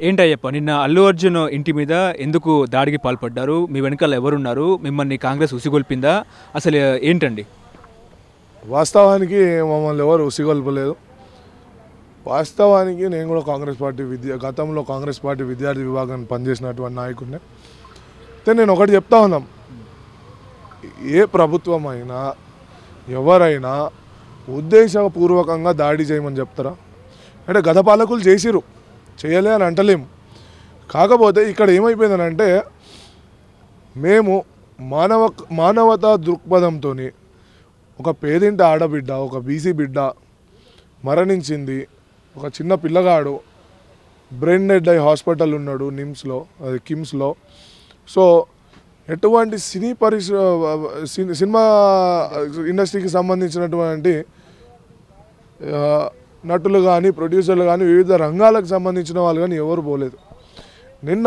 ఏంటయ్యప్ప నిన్న అల్లు అర్జున్ ఇంటి మీద ఎందుకు దాడికి పాల్పడ్డారు? మీ వెనకాల ఎవరున్నారు? మిమ్మల్ని కాంగ్రెస్ ఉసిగొల్పిందా? అసలు ఏంటండి? వాస్తవానికి మమ్మల్ని ఎవరు ఉసిగొల్పలేదు. వాస్తవానికి నేను కూడా గతంలో కాంగ్రెస్ పార్టీ విద్యార్థి విభాగాన్ని పనిచేసినటువంటి నాయకుడిని. అయితే నేను ఒకటి చెప్తా ఉన్నాం, ఏ ప్రభుత్వం అయినా ఎవరైనా ఉద్దేశపూర్వకంగా దాడి చేయమని చెప్తారా? అంటే గత పాలకులు చేసిరు, చేయలే అని అంటలేము. కాకపోతే ఇక్కడ ఏమైపోయిందనంటే మేము మానవతా దృక్పథంతో ఒక పేదింటి ఆడబిడ్డ, ఒక బీసీ బిడ్డ మరణించింది, ఒక చిన్న పిల్లగాడు బ్రెయిన్ డెడ్ అయి హాస్పిటల్ ఉన్నాడు నిమ్స్లో, అది కిమ్స్లో. సో ఎటువంటి సినిమా ఇండస్ట్రీకి సంబంధించినటువంటి నటులు కానీ ప్రొడ్యూసర్లు కానీ వివిధ రంగాలకు సంబంధించిన వాళ్ళు కానీ ఎవరు పోలేదు. నిన్న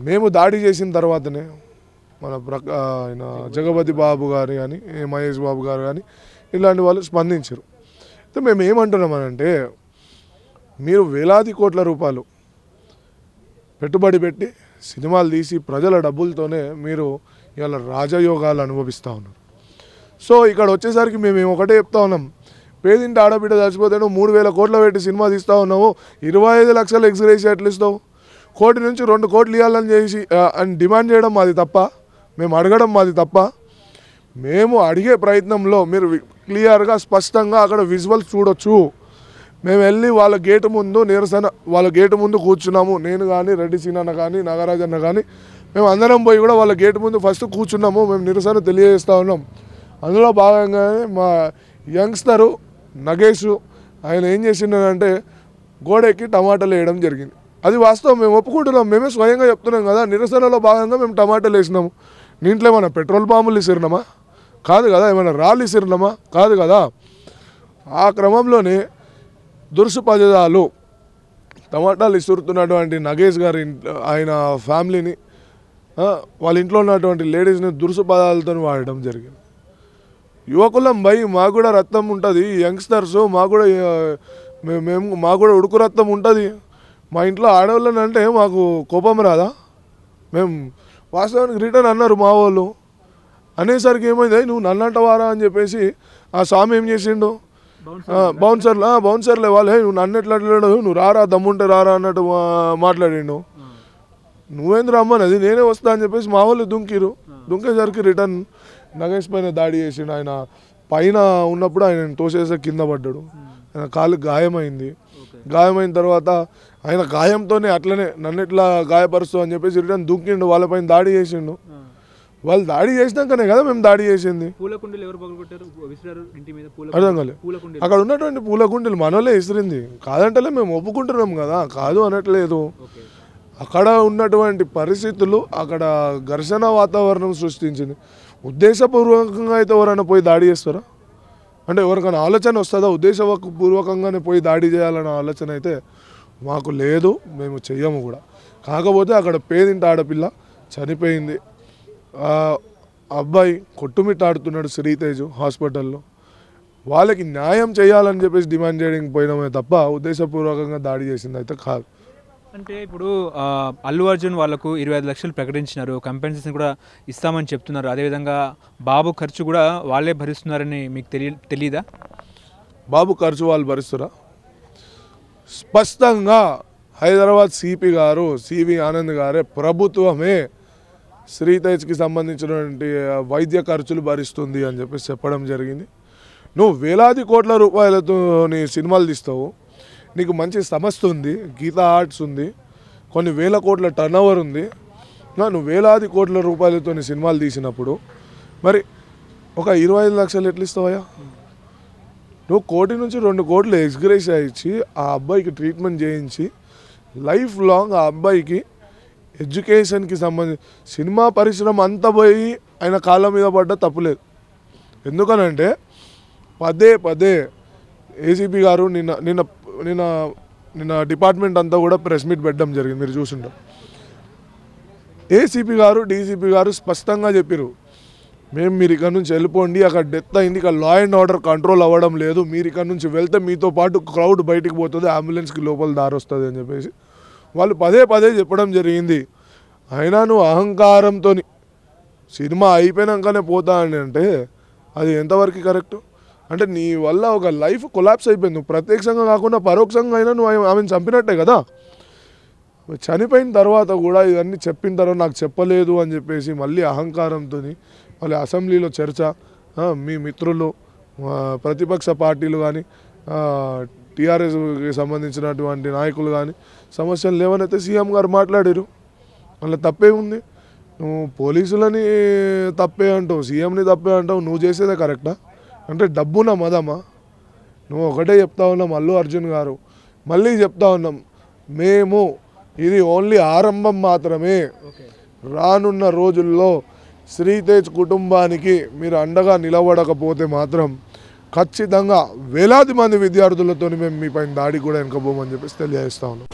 మేము దాడి చేసిన తర్వాతనే మన ఆయన జగపతి బాబు గారు కానీ మహేష్ బాబు గారు కానీ ఇలాంటి వాళ్ళు స్పందించారు. అయితే మేము ఏమంటున్నామనంటే, మీరు వేలాది కోట్ల రూపాయలు పెట్టుబడి పెట్టి సినిమాలు తీసి ప్రజల డబ్బులతోనే మీరు ఇవాళ రాజయోగాలు అనుభవిస్తూ ఉన్నారు. సో ఇక్కడ వచ్చేసరికి మేము ఒకటే చెప్తా ఉన్నాం, పేదింటి ఆడబిడ్డ చచ్చిపోతే నువ్వు 3,000 కోట్ల పెట్టి సినిమా తీస్తూ ఉన్నావు, 25 లక్షల ఎక్స్గ్రేషియా ఎట్లు ఇస్తావు? 1 కోటి నుంచి 2 కోట్లు ఇవ్వాలని చేసి అని డిమాండ్ చేయడం మాది తప్ప, మేము అడగడం మాది తప్ప. మేము అడిగే ప్రయత్నంలో మీరు క్లియర్గా స్పష్టంగా అక్కడ విజువల్స్ చూడొచ్చు. మేము వెళ్ళి వాళ్ళ గేటు ముందు కూర్చున్నాము. నేను కానీ, రెడ్డి సీనన్న కానీ, నాగరాజన్న కానీ, మేము అందరం పోయి కూడా వాళ్ళ గేటు ముందు ఫస్ట్ కూర్చున్నాము. మేము నిరసన తెలియజేస్తూ ఉన్నాం. అందులో భాగంగానే మా యంగ్స్టరు నగేష్ ఆయన ఏం చేసిండంటే గోడెక్కి టమాటాలు వేయడం జరిగింది. అది వాస్తవం, మేము ఒప్పుకుంటున్నాం, మేమే స్వయంగా చెప్తున్నాం కదా. నిరసనలో భాగంగా మేము టమాటాలు వేసినాము. దీంట్లో ఏమైనా పెట్రోల్ బాంబులు ఇసిరినామా? కాదు కదా. ఏమైనా రాళ్ళు ఇసిరినామా? కాదు కదా. ఆ క్రమంలోనే దురుసుపదాలు టమాటాలు ఇసురుతున్నటువంటి నగేష్ గారి ఆయన ఫ్యామిలీని, వాళ్ళ ఇంట్లో ఉన్నటువంటి లేడీస్ని దురుసు పదాలతో వాడడం జరిగింది. యువకులం మాకు కూడా రక్తం ఉంటుంది, యంగ్స్టర్స్ మాకు కూడా ఉడుకు రక్తం ఉంటుంది. మా ఇంట్లో ఆడవాళ్ళని అంటే మాకు కోపం రాదా? మేము వాస్తవానికి రిటర్న్ అన్నారు మా వాళ్ళు. అనేసరికి ఏమైంది, నువ్వు నన్నంటవారా అని చెప్పేసి ఆ స్వామి ఏం చేసిండు, బౌన్సర్లే వాళ్ళే నువ్వు నన్ను ఎట్లా నువ్వు రారా దమ్ముంటే రారా అన్నట్టు మాట్లాడిండు. నువ్వేంద్ర రమ్మన్నది, నేనే వస్తా అని చెప్పేసి మా వాళ్ళు దుంకేసరికి రిటర్న్ నగేష్ పైన దాడి చేసిండు. ఆయన పైన ఉన్నప్పుడు ఆయన తోసేసే కింద పడ్డాడు. ఆయన కాలు గాయమైంది. గాయమైన తర్వాత ఆయన గాయంతోనే అట్లనే నన్ను ఎట్లా గాయపరుస్తావు అని చెప్పేసి రిటర్న్ దుంకిండు, వాళ్ళపైన దాడి చేసిండు. వాళ్ళు దాడి చేసినాకనే కదా మేము దాడి చేసింది. అర్థం కాలేదు. అక్కడ ఉన్నటువంటి పూల కుండీలు మనోళ్ళే ఇసిరింది, కాదంటలే, మేము ఒప్పుకుంటున్నాం కదా, కాదు అనట్లేదు. అక్కడ ఉన్నటువంటి పరిస్థితులు అక్కడ ఘర్షణ వాతావరణం సృష్టించింది. ఉద్దేశపూర్వకంగా అయితే ఎవరైనా పోయి దాడి చేస్తారా? అంటే ఎవరికైనా ఆలోచన వస్తుందా? ఉద్దేశపూర్వకంగానే పోయి దాడి చేయాలన్న ఆలోచన అయితే మాకు లేదు, మేము చెయ్యము కూడా. కాకపోతే అక్కడ పేదింటి ఆడపిల్ల చనిపోయింది. అబ్బాయి కొట్టుమిట్టాడుతున్నాడు శ్రీతేజ్ హాస్పిటల్లో. వాళ్ళకి న్యాయం చేయాలని చెప్పేసి డిమాండ్ చేయడానికి పోయినామే తప్ప ఉద్దేశపూర్వకంగా దాడి చేసింది అయితే కాదు. అంటే ఇప్పుడు అల్లు అర్జున్ వాళ్ళకు 25 లక్షలు ప్రకటించినారు, కంపెన్సేషన్ కూడా ఇస్తామని చెప్తున్నారు. అదేవిధంగా బాబు ఖర్చు కూడా వాళ్ళే భరిస్తున్నారని మీకు తెలీదా? బాబు ఖర్చు వాళ్ళు భరిస్తురా? స్పష్టంగా హైదరాబాద్ సివి ఆనంద్ గారే ప్రభుత్వమే శ్రీతేజ్కి సంబంధించినటువంటి వైద్య ఖర్చులు భరిస్తుంది అని చెప్పేసి చెప్పడం జరిగింది. నువ్వు వేలాది కోట్ల రూపాయలతో నీ సినిమాలు తీస్తావు, నీకు మంచి సంస్థ ఉంది, గీతా ఆర్ట్స్ ఉంది, కొన్ని వేల కోట్ల టర్న్ ఓవర్ ఉంది. నువ్వు వేలాది కోట్ల రూపాయలతో సినిమాలు తీసినప్పుడు మరి ఒక 25 లక్షలు ఎట్లు ఇస్తావయ్యా? నువ్వు 1 కోటి నుంచి 2 కోట్లు ఎక్స్గ్రేషియా ఇచ్చి ఆ అబ్బాయికి ట్రీట్మెంట్ చేయించి లైఫ్ లాంగ్ ఆ అబ్బాయికి ఎడ్యుకేషన్కి సంబంధించి సినిమా పరిశ్రమ అంతా పోయి ఆయన కాళ్ళ మీద పడ్డ తప్పులేదు. ఎందుకనంటే పదే ఏసీపీ గారు నిన్న డిపార్ట్మెంట్ అంతా కూడా ప్రెస్ మీట్ పెట్టడం జరిగింది, మీరు చూసుంటారు. ఏసీపీ గారు డీసీపీ గారు స్పష్టంగా చెప్పారు, మీరు ఇక్కడ నుంచి వెళ్ళిపోండి, అక్కడ డెత్ అయింది, ఇక్కడ లా అండ్ ఆర్డర్ కంట్రోల్ అవ్వడం లేదు, మీరు ఇక్కడ నుంచి వెళ్తే మీతో పాటు క్రౌడ్ బయటికి పోతుంది, అంబులెన్స్కి లోపల దారి వస్తుంది అని చెప్పేసి వాళ్ళు పదే పదే చెప్పడం జరిగింది. అయినా నువ్వు అహంకారంతో సినిమా అయిపోయినాకనే పోతా అని అంటే అది ఎంతవరకు కరెక్ట్? అంటే నీ వల్ల ఒక లైఫ్ కొలాప్స్ అయిపోయింది. నువ్వు ప్రత్యక్షంగా కాకుండా పరోక్షంగా అయినా నువ్వు ఆమెను చంపినట్టే కదా. చనిపోయిన తర్వాత కూడా ఇవన్నీ చెప్పిన తర్వాత నాకు చెప్పలేదు అని చెప్పేసి మళ్ళీ అహంకారంతో మళ్ళీ అసెంబ్లీలో చర్చ, మీ మిత్రులు ప్రతిపక్ష పార్టీలు కానీ టీఆర్ఎస్కి సంబంధించినటువంటి నాయకులు కానీ సమస్యలు లేవనైతే సీఎం గారు మాట్లాడారు. మళ్ళీ తప్పే ఉంది. నువ్వు పోలీసులని తప్పే అంటావు, సీఎంని తప్పే అంటావు, నువ్వు చేసేదే కరెక్టా? అంటే డబ్బున మదమా? నువ్వు ఒకటే చెప్తా ఉన్నాం అల్లు అర్జున్ గారు, మళ్ళీ చెప్తా ఉన్నాం, మేము ఇది ఓన్లీ ఆరంభం మాత్రమే. రానున్న రోజుల్లో శ్రీతేజ్ కుటుంబానికి మీరు అండగా నిలబడకపోతే మాత్రం ఖచ్చితంగా వేలాది మంది విద్యార్థులతో మేము మీ పైన దాడి కూడా వెనకపోమని చెప్పేసి తెలియజేస్తా ఉన్నాం.